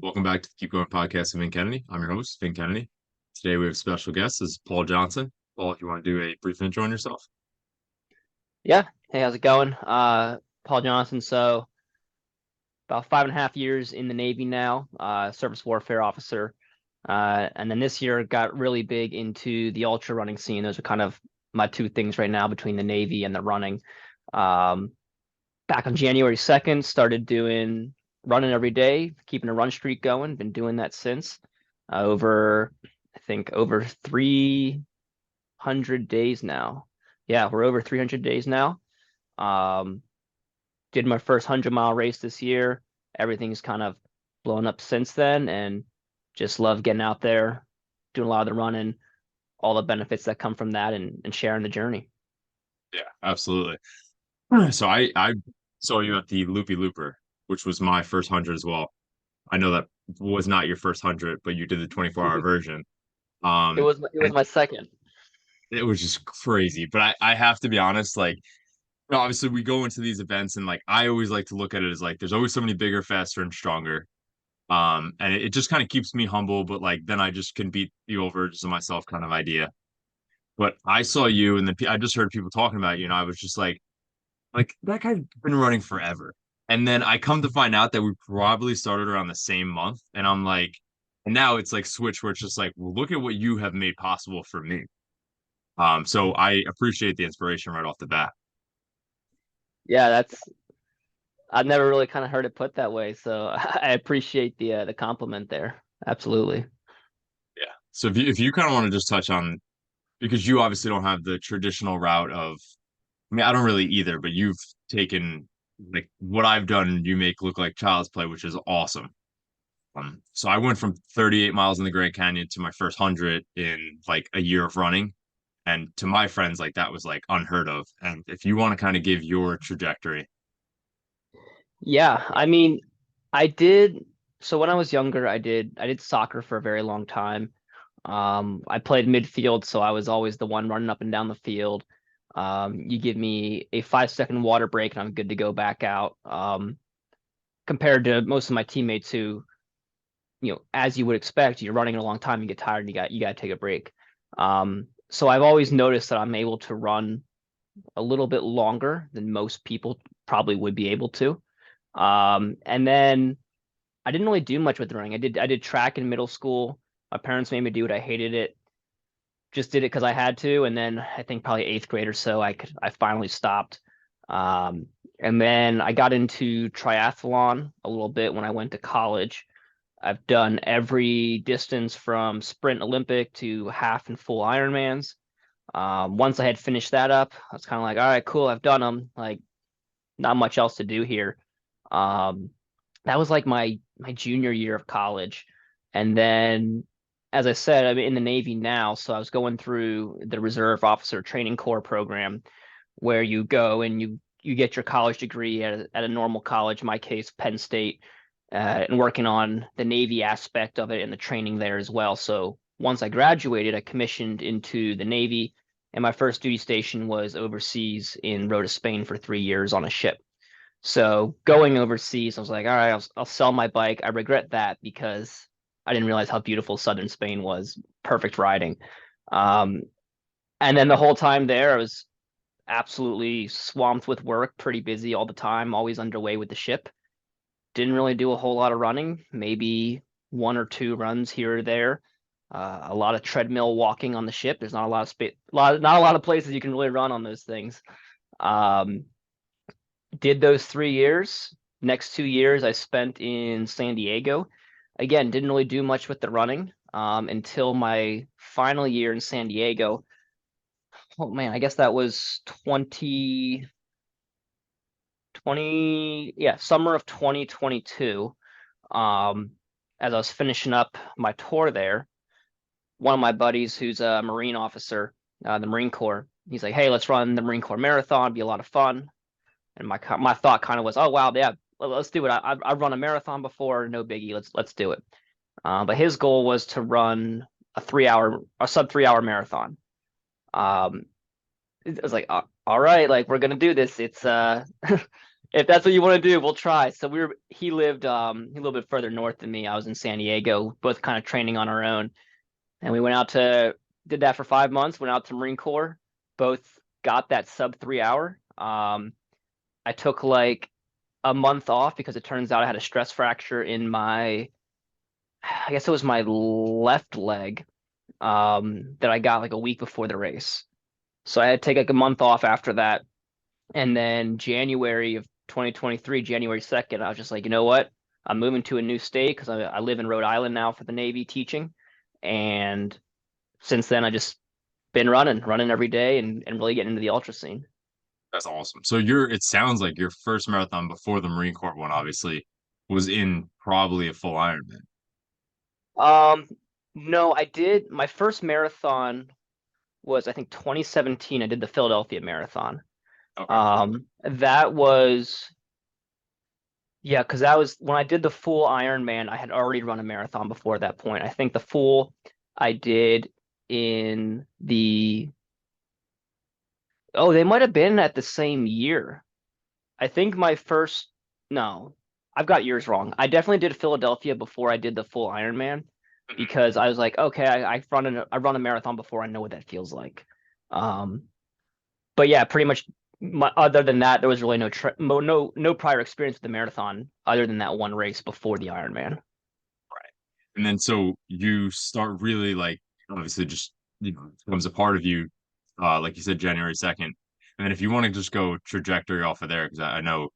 Welcome back to the Keep Going podcast with Vin Kennedy. I'm your host, Vin Kennedy. Today we have a special guest, this is Paul Johnson. Paul, if you want to do a brief intro on yourself. Yeah. Hey, how's it going? Paul Johnson. So about 5.5 years in the Navy now, service warfare officer. And then this year got really big into the ultra running scene. Those are kind of my two things right now between the Navy and the running. Um, Back on January 2nd, started doing running every day, keeping a run streak going. Been doing that since I think over 300 days now. Yeah, we're over 300 days now. Um, did my first 100-mile race this year. Everything's kind of blown up since then, and just love getting out there, doing a lot of the running, all the benefits that come from that, and sharing the journey. Yeah, absolutely. So I saw you at the Loopy Looper, which was my first 100 as well. I know that was not your first 100, but you did the 24-hour version. It Um, was it was and my second. it was just crazy. But I have to be honest, like, obviously we go into these events and like I always like to look at it as like there's always somebody bigger, faster, and stronger. And it just kind of keeps me humble, but like then I just can beat the old versions of myself kind of idea. But I saw you, and then I just heard people talking about you, and I was just like that guy's been running forever. And then I come to find out that we probably started around the same month, and I'm like, and now it's like switch where it's just like, well, look at what you have made possible for me. So I appreciate the inspiration right off the bat. Yeah, that's I've never really kind of heard it put that way, so I appreciate the compliment there. Absolutely. Yeah. So if you kind of want to just touch on because you obviously don't have the traditional route of I mean, I don't really either, but you've taken like what I've done, you make look like child's play, which is awesome. So I went from 38 miles in the Grand Canyon to my first 100 in like a year of running. And to my friends, like that was like unheard of. And if you want to kind of give your trajectory, Yeah, I mean, I did. So when I was younger, I did soccer for a very long time. I played midfield, so I was always the one running up and down the field. You give me a 5-second water break, and I'm good to go back out. Compared to most of my teammates who, as you would expect, you're running a long time, you get tired, and you got to take a break. So I've always noticed that I'm able to run a little bit longer than most people probably would be able to. And then I didn't really do much with running. I did track in middle school. My parents made me do it. I hated it. Just did it because I had to. And then I think probably eighth grade or so, I finally stopped. Um, and then I got into triathlon a little bit when I went to college. I've done every distance from sprint Olympic to half and full Ironmans. Once I had finished that up, I was kind of like, all right, cool, I've done them. Like, not much else to do here. Um, that was like my junior year of college. And then, as I said, I'm in the Navy now, so I was going through the Reserve Officer Training Corps program, where you go and you get your college degree at a normal college, in my case, Penn State, and working on the Navy aspect of it and the training there as well. So once I graduated, I commissioned into the Navy, and my first duty station was overseas in Rota, Spain for 3 years on a ship. So going overseas, I was like, all right, I'll sell my bike. I regret that because I didn't realize how beautiful southern Spain was. Perfect riding. Um, and then the whole time there, I was absolutely swamped with work, pretty busy all the time, always underway with the ship. Didn't really do a whole lot of running, maybe one or two runs here or there. A lot of treadmill walking on the ship. There's not a lot of space, not a lot of places you can really run on those things. Um, did those 3 years. Next 2 years I spent in San Diego. Again, didn't really do much with the running until my final year in San Diego. Oh man, I guess that was 2020, yeah, summer of 2022. Um, as I was finishing up my tour there, one of my buddies who's a Marine officer, the Marine Corps, he's like, "Hey, let's run the Marine Corps Marathon. It'd be a lot of fun." And my thought kind of was, oh wow, yeah, let's do it. I've run a marathon before, no biggie. Let's do it. But his goal was to run a sub 3 hour marathon. I was like, all right, like we're gonna do this. It's If that's what you want to do, we'll try. So he lived a little bit further north than me. I was in San Diego, both kind of training on our own. And we went out to did that for 5 months, went out to Marine Corps, both got that sub 3 hour. I took like a month off because it turns out I had a stress fracture in my, I guess it was my left leg, that I got like a week before the race. So I had to take like a month off after that. And then January of 2023, January 2nd, I was just like, you know what? I'm moving to a new state because I live in Rhode Island now for the Navy teaching. And since then, I just been running every day and really getting into the ultra scene. That's awesome. So it sounds like your first marathon before the Marine Corps one, obviously, was in probably a full Ironman. Um, no, I did my first marathon was I think 2017. I did the Philadelphia Marathon. Okay. That was yeah, because that was when I did the full Ironman. I had already run a marathon before that point. I think the full I did in the oh, they might have been at the same year. I think my first no, I've got years wrong. I definitely did Philadelphia before I did the full Ironman Mhm. because I was like, okay, I run a marathon before I know what that feels like. Um, but yeah, pretty much. Other than that, there was really no prior experience with the marathon other than that one race before the Ironman. And then so you start really like obviously just becomes a part of you, like you said, January 2nd. And then if you want to just go trajectory off of there, because I know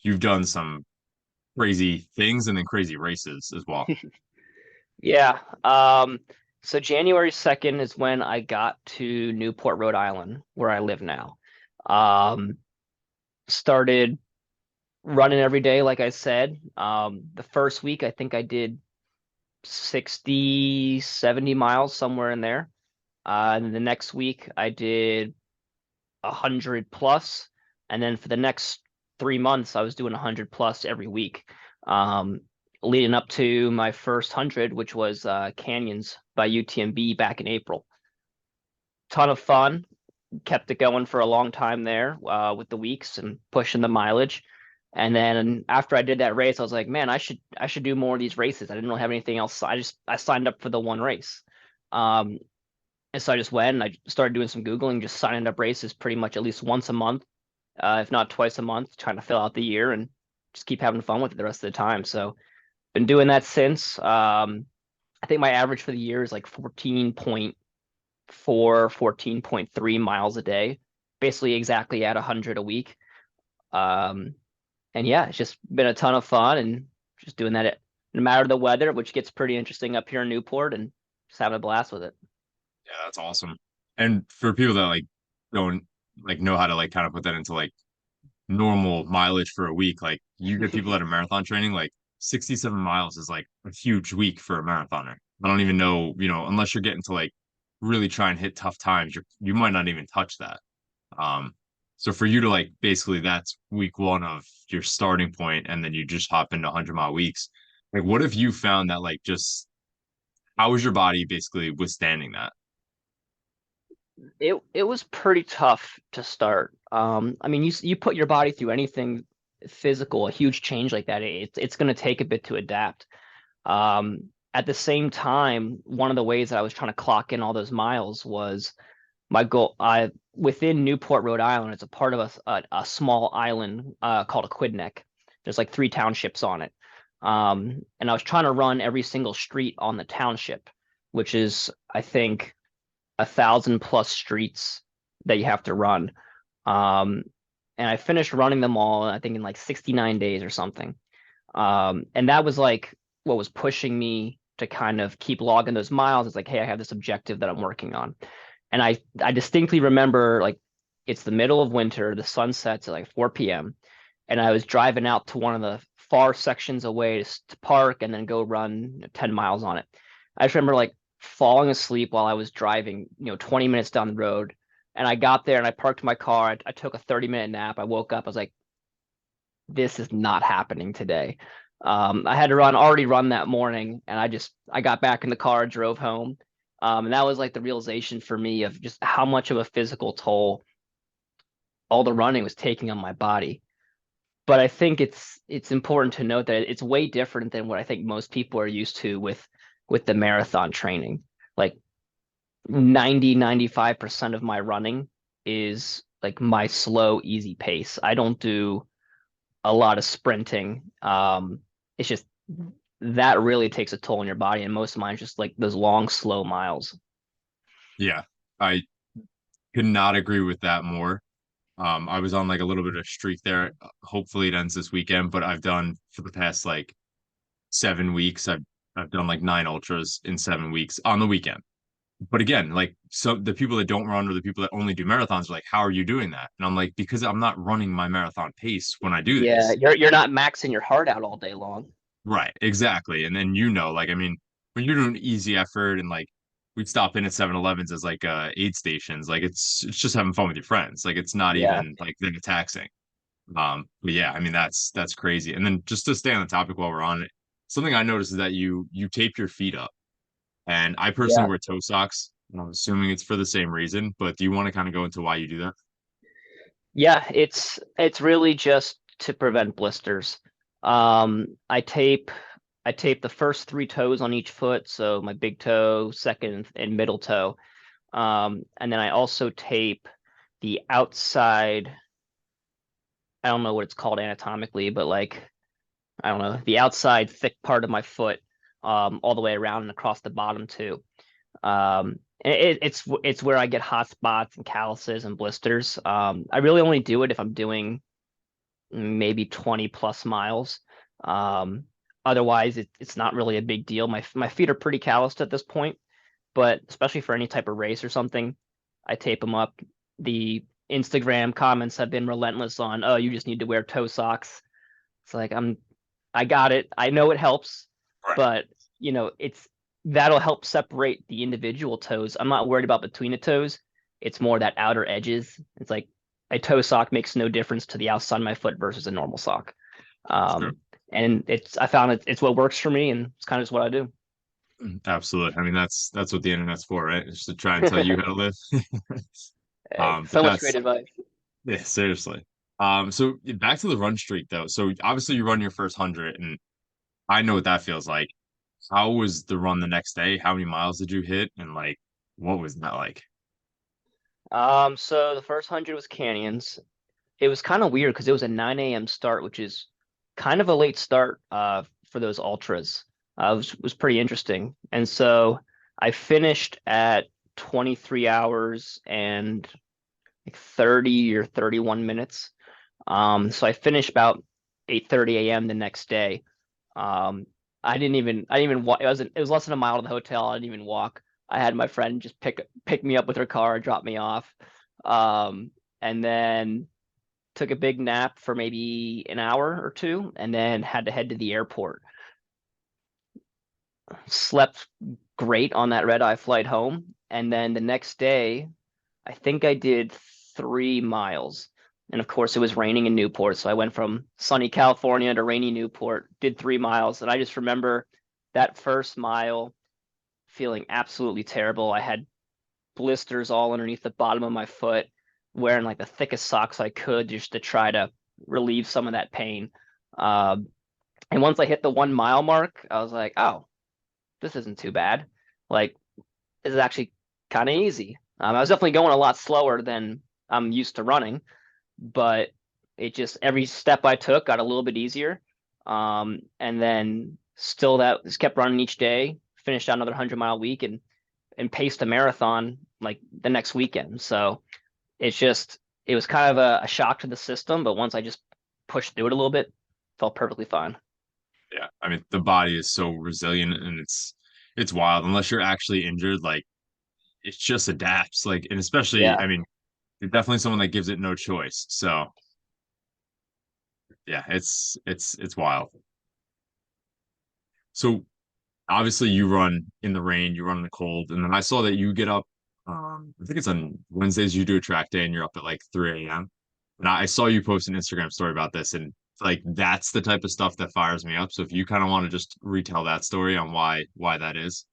you've done some crazy things and then crazy races as well. Yeah. So January 2nd is when I got to Newport, Rhode Island, where I live now. Um, Started running every day, like I said. The first week, I think I did 60, 70 miles, somewhere in there. And the next week, I did 100 plus. And then for the next 3 months, I was doing 100 plus every week. Um, Leading up to my first 100, which was Canyons by UTMB back in April. Ton of fun. Kept it going for a long time there with the weeks and pushing the mileage. And then after I did that race, I was like, man, I should do more of these races. I didn't really have anything else. I signed up for the one race. Um, and so I just went and I started doing some Googling, just signing up races pretty much at least once a month, if not twice a month, trying to fill out the year and just keep having fun with it the rest of the time. So been doing that since. I think my average for the year is like 14.4, 14.3 miles a day, basically exactly at 100 a week. Um, and yeah, it's just been a ton of fun and just doing that no matter the weather, which gets pretty interesting up here in Newport and just having a blast with it. Yeah, that's awesome. And for people that like don't like know how to like kind of put that into like normal mileage for a week, like you get people that are marathon training, like 67 miles is like a huge week for a marathoner. I don't even know, unless you're getting to like really try and hit tough times, you might not even touch that. Um, so for you to like basically that's week one of your starting point, and then you just hop into 100-mile weeks. Like, what if you found that like just how was your body basically withstanding that? It was pretty tough to start. I mean, you put your body through anything physical, a huge change like that, it's going to take a bit to adapt. At the same time, one of the ways that I was trying to clock in all those miles was my goal. I within Newport, Rhode Island, it's a part of a small island called Aquidneck. There's like 3 townships on it. And I was trying to run every single street on the township, which is I think 1,000 plus streets that you have to run. Um, and I finished running them all, I think in like 69 days or something. And that was like what was pushing me to kind of keep logging those miles. It's like, hey, I have this objective that I'm working on. And I distinctly remember like it's the middle of winter, the sun sets at like 4 p.m. And I was driving out to one of the far sections away to park and then go run 10 miles on it. I just remember like falling asleep while I was driving, 20 minutes down the road. And I got there and I parked my car. I took a 30-minute nap. I woke up. I was like, this is not happening today. I had to already run that morning, and I got back in the car, drove home. And that was like the realization for me of just how much of a physical toll all the running was taking on my body. but I think it's important to note that it's way different than what I think most people are used to with the marathon training. Like 95% of my running is like my slow, easy pace. I don't do a lot of sprinting. It's just that really takes a toll on your body, and most of mine is just like those long, slow miles. Yeah, I could not agree with that more. I was on like a little bit of a streak there. Hopefully it ends this weekend, but I've done for the past like 7 weeks. I've done like 9 ultras in 7 weeks on the weekend. But again, like so the people that don't run or the people that only do marathons are like, how are you doing that? And I'm like, because I'm not running my marathon pace when I do Yeah, these. you're not maxing your heart out all day long. Right, exactly. And then like I mean, when you're doing easy effort and like we'd stop in at 7-Elevens as like aid stations, like it's just having fun with your friends. Like it's not Yeah, even like that taxing. But yeah, I mean that's crazy. And then just to stay on the topic while we're on it, something I noticed is that you tape your feet up. And I personally yeah. wear toe socks, and I'm assuming it's for the same reason, but do you want to kind of go into why you do that? Yeah, it's really just to prevent blisters. I tape the first three toes on each foot, so my big toe, second, and middle toe. And then I also tape the outside, I don't know what it's called anatomically, but like I don't know, the outside thick part of my foot, all the way around and across the bottom too. And it's where I get hot spots and calluses and blisters. I really only do it if I'm doing maybe 20 plus miles. Um, Otherwise, it's not really a big deal. My feet are pretty calloused at this point, but especially for any type of race or something, I tape them up. The Instagram comments have been relentless on, oh, you just need to wear toe socks. It's like I got it. I know it helps, Right. but it's that'll help separate the individual toes. I'm not worried about between the toes. It's more that outer edges. It's like a toe sock makes no difference to the outside of my foot versus a normal sock. Sure. Um, and I found it's what works for me, and it's kind of just what I do. Absolutely. I mean, that's what the internet's for, right? It's to try and tell you how to live. Hey, But so much great that's advice. yeah, seriously. So back to the run streak though. So obviously you run your first 100, and I know what that feels like. How was the run the next day? How many miles did you hit? And like, what was that like? So the first 100 was canyons. It was kind of weird because it was a 9 a.m. start, which is kind of a late start for those ultras. Was pretty interesting. And so I finished at 23 hours and like 30 or 31 minutes. So I finished about 8:30 a.m. the next day. Um, I didn't even walk. It was less than a mile to the hotel. I didn't even walk. I had my friend just pick me up with her car, drop me off. Um, and then took a big nap for maybe an hour or two, and then had to head to the airport. Slept great on that red eye flight home, and then the next day, I think I did 3 miles. And of course, it was raining in Newport, so I went from sunny California to rainy Newport, did 3 miles, and I just remember that first mile feeling absolutely terrible. I had blisters all underneath the bottom of my foot, wearing like the thickest socks I could just to try to relieve some of that pain. Um, and once I hit the 1 mile mark, I was like, oh, this isn't too bad. Like, this is actually kind of easy. I was definitely going a lot slower than I'm used to running, but it just every step I took got a little bit easier. And then still that just kept running each day, finished out another 100-mile week and paced a marathon like the next weekend. So it was kind of a shock to the system, but once I just pushed through it a little bit, felt perfectly fine. Yeah, I mean, the body is so resilient and it's wild. Unless you're actually injured, like it just adapts. Like, and especially, Yeah. I mean, you're definitely someone that gives it no choice. So yeah, it's wild. So obviously you run in the rain, you run in the cold, and then I saw that you get up. I think it's on Wednesdays you do a track day and you're up at like 3 a.m. And I saw you post an Instagram story about this, and like that's the type of stuff that fires me up. So if you kind of want to just retell that story on why that is.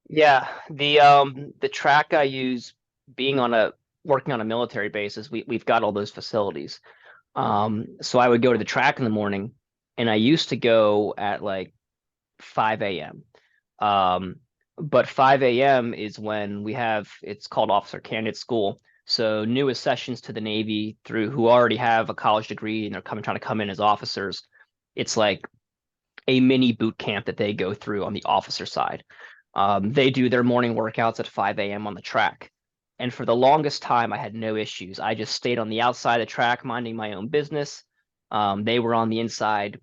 Yeah, the track I use being on a working on a military basis, we've got all those facilities. So I would go to the track in the morning, and I used to go at like 5 a.m. Um, but 5 a.m. is when it's called Officer Candidate School. So newest sessions to the Navy through who already have a college degree and they're trying to come in as officers. It's like a mini boot camp that they go through on the officer side. They do their morning workouts at 5 a.m. on the track. And for the longest time, I had no issues. I just stayed on the outside of the track, minding my own business. They were on the inside,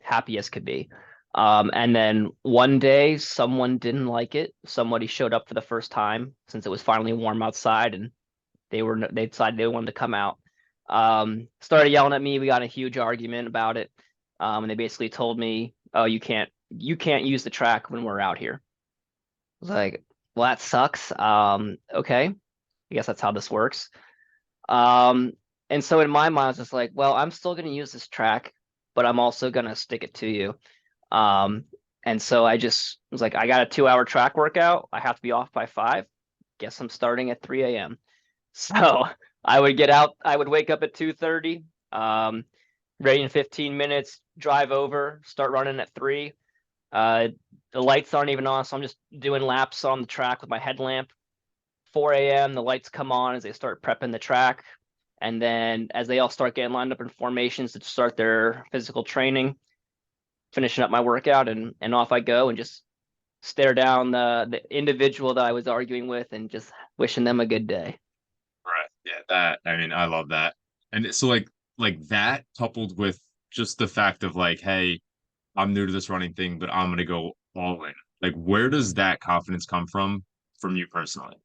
happy as could be. And then one day, someone didn't like it. Somebody showed up for the first time since it was finally warm outside, and they decided they wanted to come out. Started yelling at me. We got in a huge argument about it. And they basically told me, "Oh, you can't use the track when we're out here." I was like, "Well, that sucks." Okay, I guess that's how this works. Um, and so in my mind, I was just like, "Well, I'm still going to use this track, but I'm also going to stick it to you." Um, and so I just was like, I got a 2 hour track workout. I have to be off by 5. Guess I'm starting at 3 a.m. So I would get out, I would wake up at 2:30, ready in 15 minutes, drive over, start running at 3. Uh, the lights aren't even on, so I'm just doing laps on the track with my headlamp. 4 a.m., the lights come on as they start prepping the track. And then as they all start getting lined up in formations to start their physical training, finishing up my workout and off I go and just stare down the individual that I was arguing with and just wishing them a good day. Right. Yeah, that I mean, I love that. And so like that coupled with just the fact of like, hey, I'm new to this running thing, but I'm gonna go all in. Like, where does that confidence come from you personally?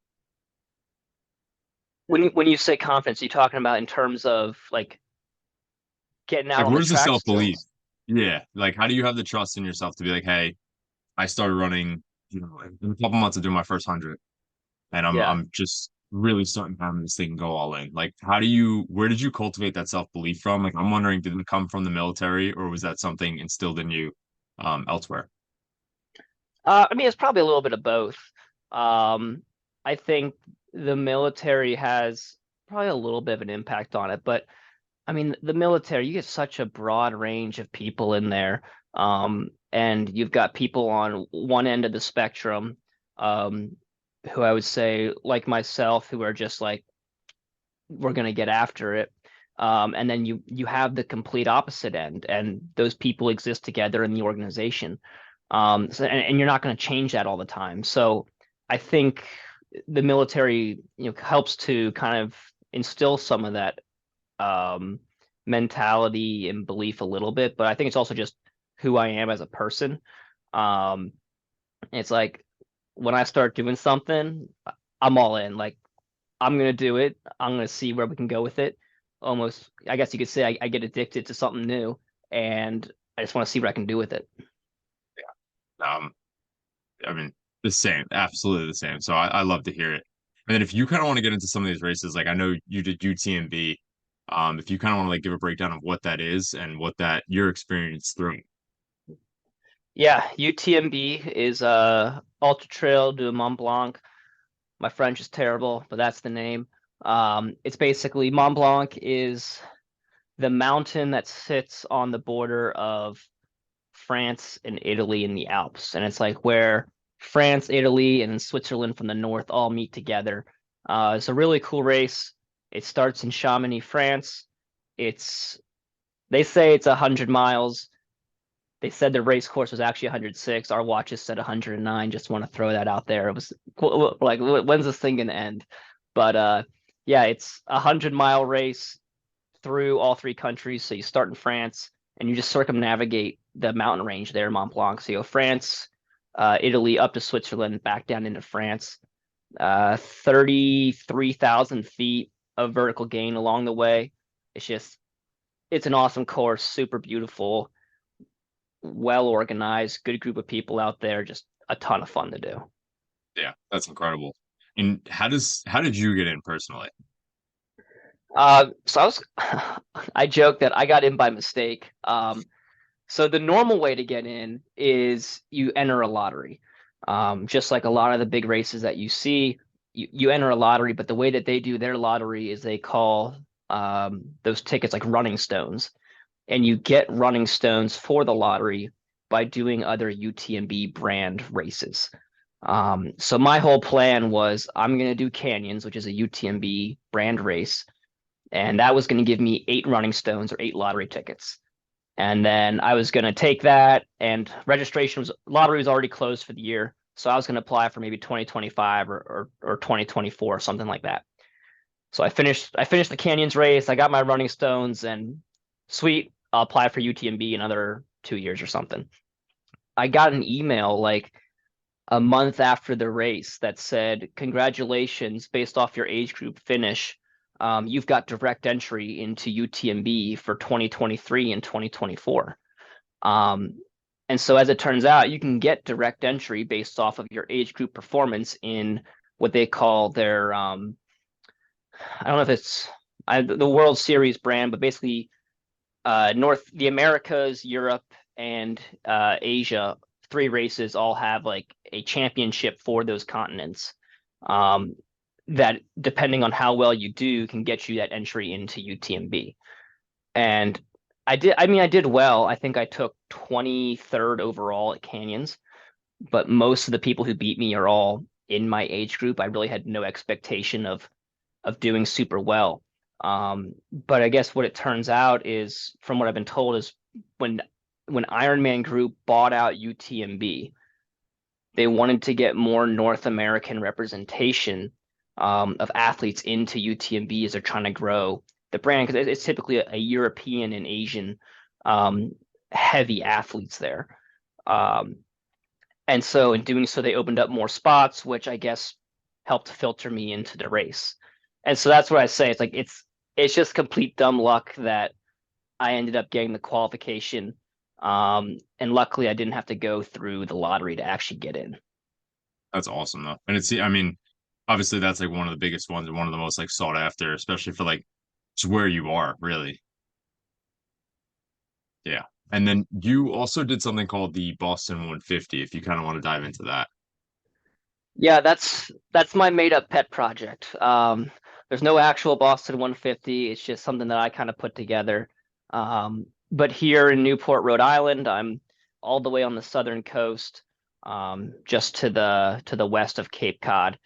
When you say confidence, are you talking about in terms of like getting out Like, on the where's the track still? self-belief? Yeah. Like, how do you have the trust in yourself to be like, hey, I started running, in a couple months of doing my first 100, and I'm Yeah. I'm just really starting to have this thing go all in. Like, where did you cultivate that self-belief from? Like, I'm wondering, did it come from the military or was that something instilled in you elsewhere? I mean, it's probably a little bit of both. Um, I think the military has probably a little bit of an impact on it, but I mean, the military, you get such a broad range of people in there. And you've got people on one end of the spectrum, um, who I would say, like myself, who are just like, we're going to get after it. And then you have the complete opposite end, and those people exist together in the organization. And you're not going to change that all the time. So I think the military, helps to kind of instill some of that um, mentality and belief a little bit, but I think it's also just who I am as a person. Um, it's like when I start doing something, I'm all in. Like I'm gonna do it. I'm gonna see where we can go with it. Almost, I guess you could say I get addicted to something new, and I just want to see what I can do with it. Um, I mean, the same, absolutely the same. So I love to hear it. And then if you kind of want to get into some of these races, like I know you did UTMB, if you kind of want to like give a breakdown of what that is and what that your experience through. Yeah, UTMB is Ultra Trail du Mont Blanc. My French is terrible, but that's the name. It's basically Mont Blanc is the mountain that sits on the border of France and Italy in the Alps. And it's like where France, Italy, and Switzerland from the north all meet together. It's a really cool race. It starts in Chamonix, France. It's they say it's 100 miles. They said the race course was actually 106. Our watches said 109. Just want to throw that out there. It was like, when's this thing gonna end? But yeah, it's a 100-mile race through all 3 countries. So you start in France and you just circumnavigate the mountain range there, Mont Blanc. So you go France, Italy, up to Switzerland, back down into France. 33,000 feet of vertical gain along the way. It's an awesome course, super beautiful, well organized, good group of people out there, just a ton of fun to do. Yeah, that's incredible. And how did you get in personally? So I joke that I got in by mistake. So the normal way to get in is you enter a lottery. Just like a lot of the big races that you see, you enter a lottery, but the way that they do their lottery is they call those tickets like running stones, and you get running stones for the lottery by doing other UTMB brand races. So my whole plan was I'm going to do Canyons, which is a UTMB brand race, and that was going to give me 8 running stones or 8 lottery tickets. And then I was going to take that, and registration was lottery was already closed for the year, so I was going to apply for maybe 2025 or 2024, something like that. So I finished the Canyons race. I got my running stones, and sweet, I'll apply for UTMB in another 2 years or something. I got an email like a month after the race that said, "Congratulations, based off your age group finish, you've got direct entry into UTMB for 2023 and 2024." Um, and so, as it turns out, you can get direct entry based off of your age group performance in what they call their, I don't know if it's the World Series brand, but basically the Americas, Europe, and Asia, 3 races all have like a championship for those continents. Um, that depending on how well you do can get you that entry into UTMB. And I did well. I think I took 23rd overall at Canyons, but most of the people who beat me are all in my age group. I really had no expectation of doing super well. But I guess what it turns out is, from what I've been told, is when Ironman Group bought out UTMB, they wanted to get more North American representation of athletes into UTMB as they're trying to grow the brand, because it's typically a European and Asian um, heavy athletes there. Um, and so in doing so, they opened up more spots, which I guess helped filter me into the race. And so that's what I say. It's like it's just complete dumb luck that I ended up getting the qualification. And luckily I didn't have to go through the lottery to actually get in. That's awesome though. And it's, I mean, obviously that's like one of the biggest ones and one of the most like sought after, especially for like just where you are, really. Yeah. And then you also did something called the Boston 150, if you kind of want to dive into that. Yeah, that's my made up pet project. There's no actual Boston 150. It's just something that I kind of put together. But here in Newport, Rhode Island, I'm all the way on the southern coast, just to the west of Cape Cod,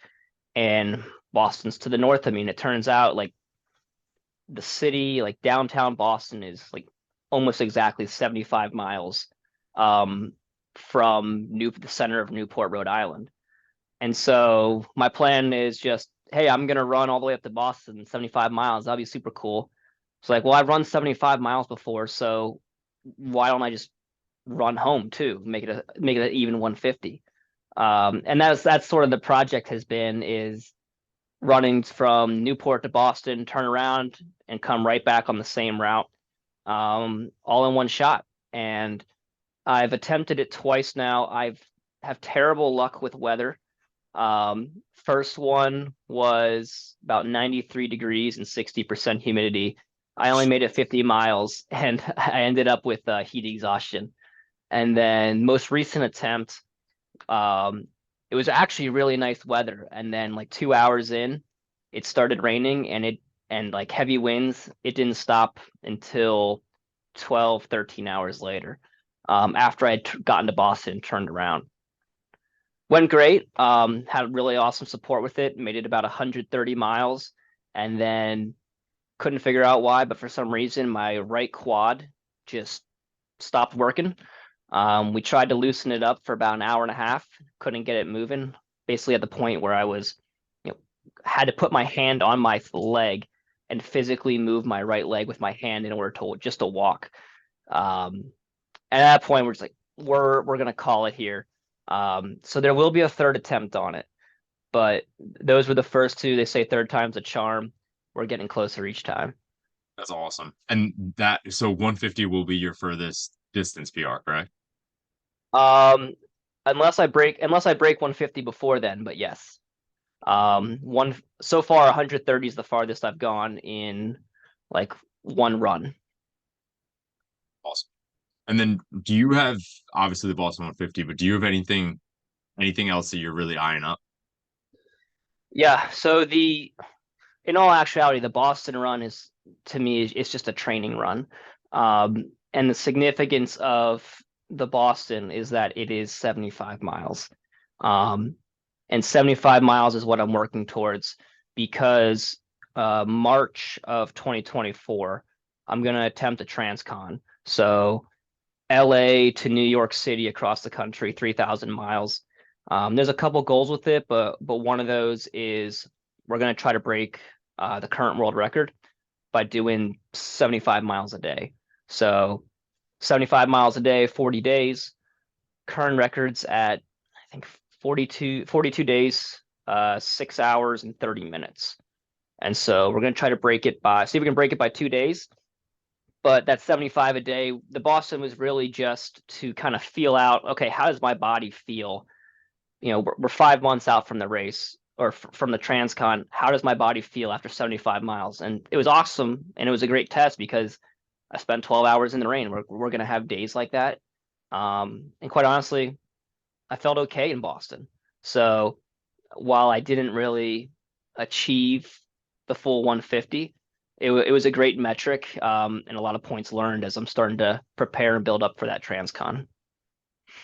and Boston's to the north of me. And it turns out like the city, like downtown Boston, is like almost exactly 75 miles um, from the center of Newport, Rhode Island. And so my plan is just, hey, I'm gonna run all the way up to Boston, 75 miles. That'd be super cool. It's like, well, I've run 75 miles before, so why don't I just run home too? Make it an even 150. And that's sort of the project has been, is running from Newport to Boston, turn around and come right back on the same route, all in one shot. And I've attempted it twice now. I've have terrible luck with weather. First one was about 93 degrees and 60% humidity. I only made it 50 miles and I ended up with heat exhaustion. And then most recent attempt, um, it was actually really nice weather. And then like 2 hours in, it started raining, and like heavy winds. It didn't stop until 12, 13 hours later, after I'd gotten to Boston and turned around. Went great. Had really awesome support with it. Made it about 130 miles, and then couldn't figure out why, but for some reason my right quad just stopped working. We tried to loosen it up for about an hour and a half. Couldn't get it moving. Basically, at the point where I was, had to put my hand on my leg and physically move my right leg with my hand in order to just to walk. And at that point, we're just like, we're gonna call it here. So there will be a third attempt on it, but those were the first two. They say third time's a charm. We're getting closer each time. That's awesome. And that, so 150 will be your furthest distance PR, correct? Um, unless I break 150 before then, but yes. One so far 130 is the farthest I've gone in like one run. Awesome. And then do you have, obviously the Boston 150, but do you have anything else that you're really eyeing up? Yeah, so in all actuality, the Boston run is to me it's just a training run. And the significance of the Boston is that it is 75 miles. Um, and 75 miles is what I'm working towards because March of 2024, I'm going to attempt a transcon. So LA to New York City across the country, 3,000 miles. There's a couple goals with it, but one of those is we're going to try to break the current world record by doing 75 miles a day. So 75 miles a day, 40 days. Current records at I think 42 days, 6 hours and 30 minutes. And so we're going to try to break it by see if we can break it by 2 days. But that 75 a day, the Boston was really just to kind of feel out, okay, how does my body feel? We're 5 months out from the race or from the transcon. How does my body feel after 75 miles? And it was awesome. And it was a great test because I spent 12 hours in the rain. We're going to have days like that. And quite honestly, I felt okay in Boston. So while I didn't really achieve the full 150, it was a great metric and a lot of points learned as I'm starting to prepare and build up for that transcon.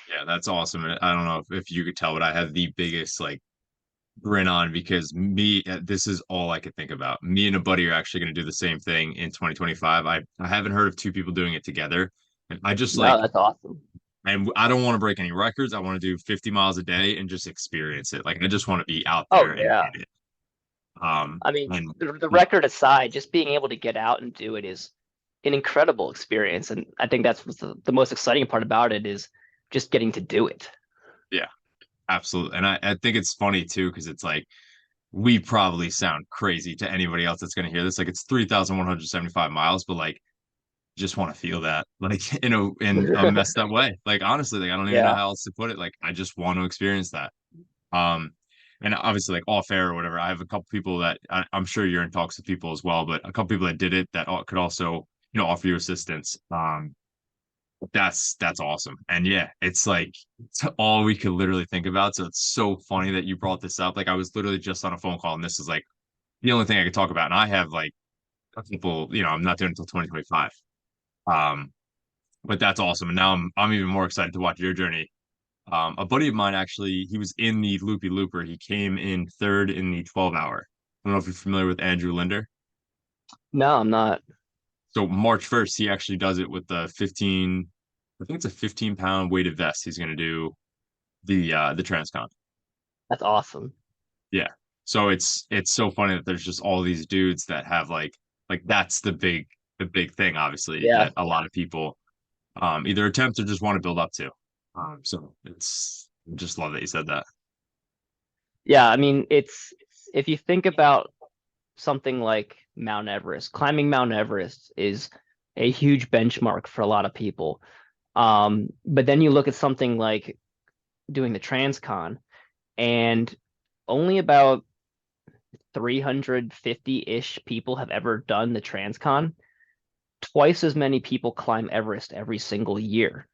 Yeah, that's awesome. And I don't know if you could tell, but I have the biggest like grin on because this is all I could think about. Me and a buddy are actually going to do the same thing in 2025. I haven't heard of two people doing it together. And I just No, like, that's awesome. and I don't want to break any records. I want to do 50 miles a day and just experience it. Like, I just want to be out Oh there and yeah. hit it. I mean, And the yeah, record aside, just being able to get out and do it is an incredible experience. And I think that's what's the most exciting part about it is just getting to do it. yeah, absolutely. And I think it's funny too, because it's like, we probably sound crazy to anybody else that's going to hear this. Like, it's 3,175 miles, but like, just want to feel that like in a messed up way. Like, honestly, like I don't even know Yeah. how else to put it. Like, I just want to experience that. Um, and obviously, like off air or whatever, I have a couple people that I'm sure you're in talks with people as well, but a couple people that did it that could also, offer you assistance. That's awesome. And yeah, it's like it's all we could literally think about. So it's so funny that you brought this up. Like, I was literally just on a phone call, and this is like the only thing I could talk about. And I have like people, I'm not doing it until 2025. Um, but that's awesome. And now I'm even more excited to watch your journey. A buddy of mine actually, he was in the Loopy Looper. He came in third in the 12 hour. I don't know if you're familiar with Andrew Linder. No, I'm not. So March 1st, he actually does it with the 15, I think it's a 15-pound weighted vest. He's going to do the Transcon. That's awesome. Yeah. So it's so funny that there's just all these dudes that have like that's the big thing, obviously, Yeah. that a lot of people either attempt or just want to build up to. So it's just love that you said that. Yeah. I mean, it's if you think about something like Mount Everest, climbing Mount Everest is a huge benchmark for a lot of people. But then you look at something like doing the Transcon, and only about 350-ish people have ever done the Transcon. Twice as many people climb Everest every single year.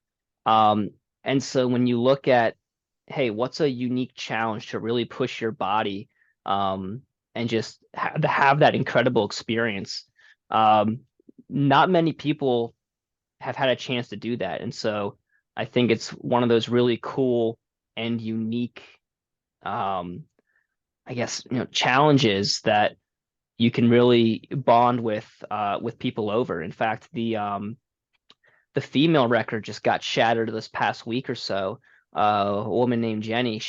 Um, and so when you look at, hey, what's a unique challenge to really push your body and just have that incredible experience? Um, Not many people have had a chance to do that. And so I think it's one of those really cool and unique, um, I guess, challenges that you can really bond with people over. In fact, the female record just got shattered this past week or so. A woman named Jenny,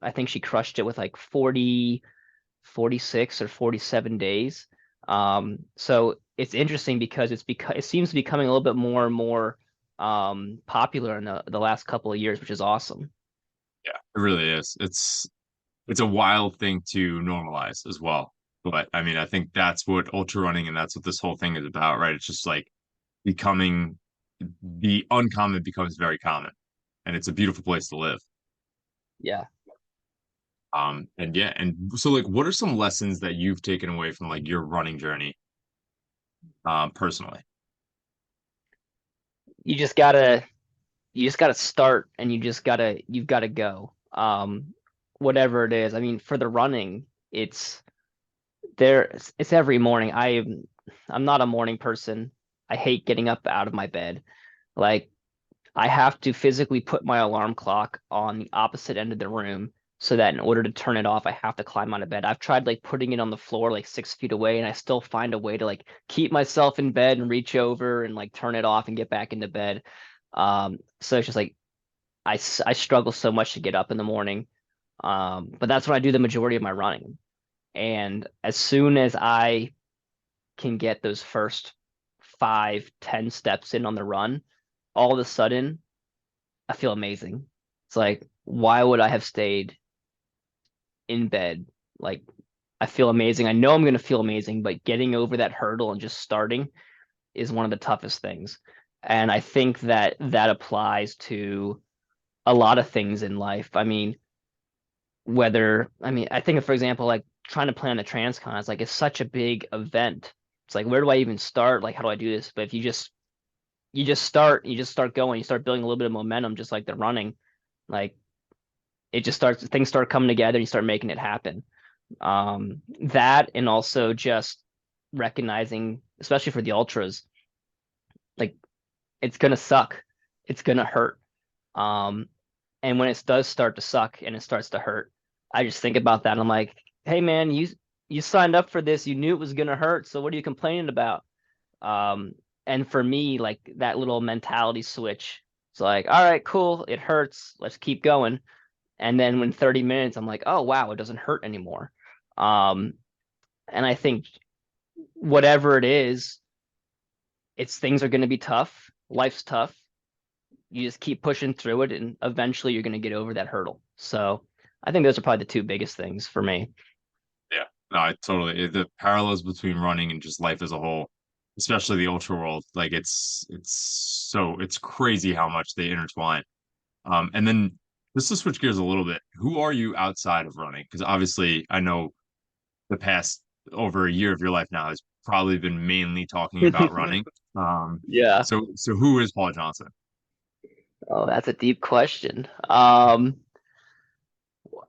I think she crushed it with like 40, 46 or 47 days. So it's interesting because it seems to be becoming a little bit more and more popular in the last couple of years, which is awesome. Yeah, it really is. It's a wild thing to normalize as well. But I mean, I think that's what ultra running and that's what this whole thing is about, right? It's just like becoming the uncommon becomes very common, and it's a beautiful place to live. Yeah. And yeah, and so like, what are some lessons that you've taken away from like your running journey, personally? You just gotta you just gotta start and you've gotta go. Whatever it is. I mean, for the running, it's it's every morning. I'm not a morning person. I hate getting up out of my bed. Like I have to physically put my alarm clock on the opposite end of the room so that in order to turn it off, I have to climb out of bed. I've tried like putting it on the floor like 6 feet away, and I still find a way to like keep myself in bed and reach over and like turn it off and get back into bed. So it's just like I struggle so much to get up in the morning. But that's when I do the majority of my running. And as soon as I can get those first 5, 10 steps in on the run, all of a sudden I feel amazing. It's like, why would I have stayed in bed? Like, I feel amazing. I know I'm going to feel amazing, but getting over that hurdle and just starting is one of the toughest things. And I think that that applies to a lot of things in life. I think, for example, like trying to plan the transcon is like, it's such a big event. It's like, where do I even start? Like, how do I do this? But if you just start going, you start building a little bit of momentum, just like the running. Like things start coming together and you start making it happen. That and also just recognizing, especially for the ultras, like it's gonna suck, it's gonna hurt. Um, and when it does start to suck and it starts to hurt, I just think about that. And I'm like, hey man, you signed up for this, you knew it was gonna hurt, so what are you complaining about? Um, and for me, like that little mentality switch, it's like, all right, cool, it hurts, let's keep going. And then when 30 minutes, I'm like, oh wow, it doesn't hurt anymore. Um, and I think whatever it is, it's things are going to be tough. Life's tough. You just keep pushing through it, and eventually you're going to get over that hurdle. So I think those are probably the two biggest things for me. Yeah, no, I totally the parallels between running and just life as a whole, especially the ultra world, like it's crazy how much they intertwine. And then just to switch gears a little bit, who are you outside of running? Because obviously, I know the past over a year of your life now has probably been mainly talking about running. Um, Yeah. so who is Paul Johnson? Oh, that's a deep question.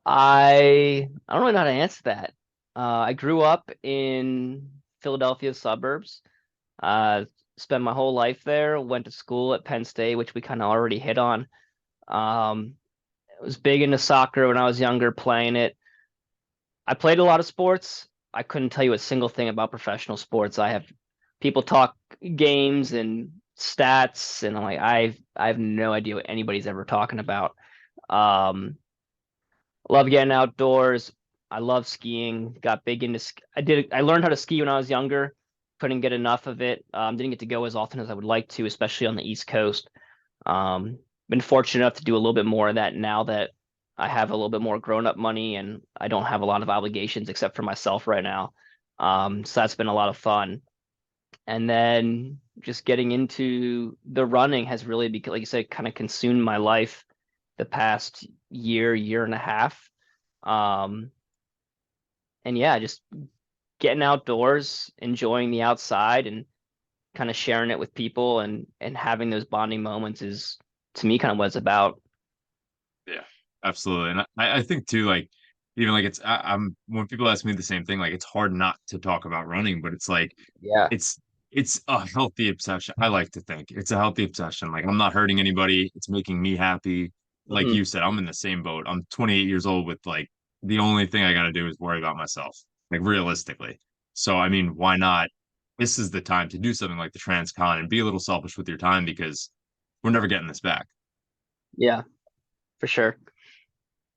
I don't really know how to answer that. I grew up in Philadelphia suburbs. Uh, Spent my whole life there. Went to school at Penn State, which we kind of already hit on. Um, I was big into soccer when I was younger, playing it. I played a lot of sports. I couldn't tell you a single thing about professional sports. I have people talk games and stats, and I'm like, I have no idea what anybody's ever talking about. Um, love getting outdoors. I love skiing. Got big into I learned how to ski when I was younger. Couldn't get enough of it. Didn't get to go as often as I would like to, especially on the East Coast. Been fortunate enough to do a little bit more of that now that I have a little bit more grown up money and I don't have a lot of obligations except for myself right now. So that's been a lot of fun. And then just getting into the running has really become, like you said, kind of consumed my life the past year and a half. Um, and yeah, just getting outdoors, enjoying the outside and kind of sharing it with people and having those bonding moments is to me kind of what it's about. Yeah, absolutely. And I think too, like even like I'm when people ask me the same thing, like it's hard not to talk about running, but it's like Yeah. it's it's a healthy obsession. I like to think it's a healthy obsession. Like I'm not hurting anybody. It's making me happy. Like Hmm. you said, I'm in the same boat. I'm 28 years old with like the only thing I got to do is worry about myself, like realistically. So I mean, why not? This is the time to do something like the Transcon and be a little selfish with your time because we're never getting this back. Yeah, for sure.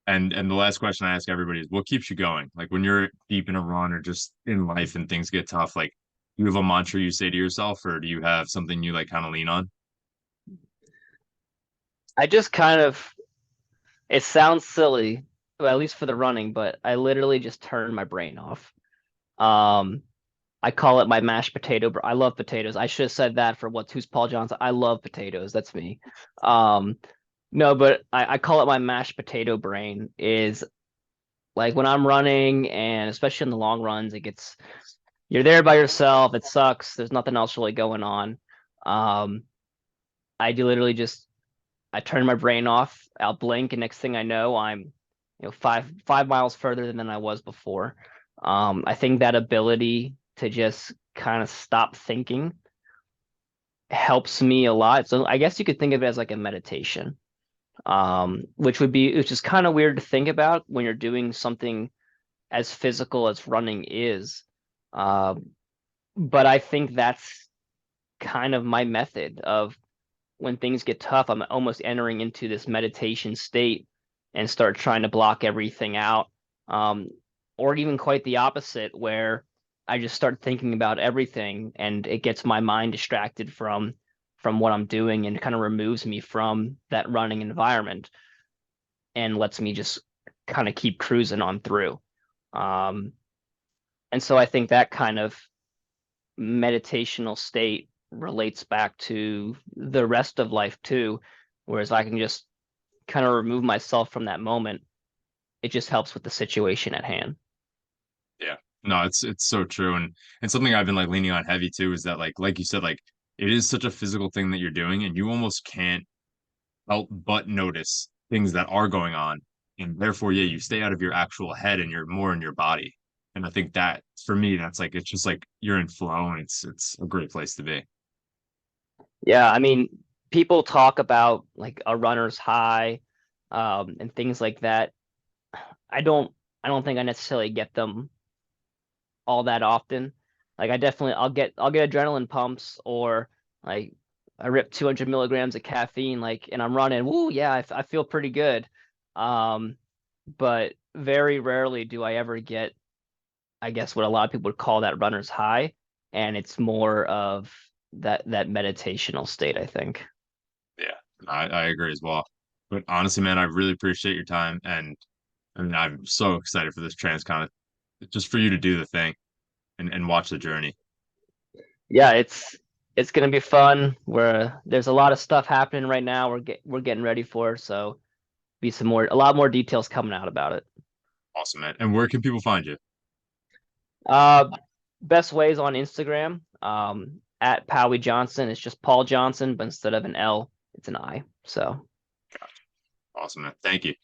And the last question I ask everybody is what keeps you going? Like when you're deep in a run or just in life and things get tough, like you have a mantra you say to yourself, or do you have something you like kind of lean on? I just kind of, it sounds silly, well, at least for the running, but I literally just turn my brain off. Um, I call it my mashed potato. I love potatoes. I should have said that for who's Paul Johnson. I love potatoes. That's me. Um, no, but I call it my mashed potato brain is like when I'm running and especially in the long runs, you're there by yourself. It sucks. There's nothing else really going on. Um, I do literally just I turn my brain off. I'll blink, and next thing I know, I'm 5 miles further than I was before. I think that ability to just kind of stop thinking helps me a lot. So I guess you could think of it as like a meditation, which is kind of weird to think about when you're doing something as physical as running is. Uh, but I think that's kind of my method of when things get tough, I'm almost entering into this meditation state and start trying to block everything out. Um, or even quite the opposite, where I just start thinking about everything and it gets my mind distracted from what I'm doing and kind of removes me from that running environment and lets me just kind of keep cruising on through. Um, and so I think that kind of meditational state relates back to the rest of life too, whereas I can just kind of remove myself from that moment. It just helps with the situation at hand. Yeah. No, it's so true. And something I've been like leaning on heavy too is that like you said, like it is such a physical thing that you're doing and you almost can't help but notice things that are going on. And therefore, yeah, you stay out of your actual head and you're more in your body. And I think that for me, that's like it's just like you're in flow and it's a great place to be. Yeah, I mean, people talk about like a runner's high, and things like that. I don't I don't think I necessarily get them all that often. Like I definitely I'll get adrenaline pumps or like I rip 200 milligrams of caffeine like and I'm running. Woo, yeah, I feel pretty good. Um, but very rarely do I ever get, I guess, what a lot of people would call that runner's high, and it's more of that meditational state, I think. Yeah, I agree as well. But honestly, man, I really appreciate your time. And I mean, I'm so excited for this trans kind of just for you to do the thing and watch the journey. Yeah, it's gonna be fun. There's a lot of stuff happening right now. We're getting ready for, so be a lot more details coming out about it. Awesome, man. And where can people find you? Uh, best ways on Instagram. At Powie Johnson. It's just Paul Johnson, but instead of an L, it's an I. So Awesome, man. Thank you.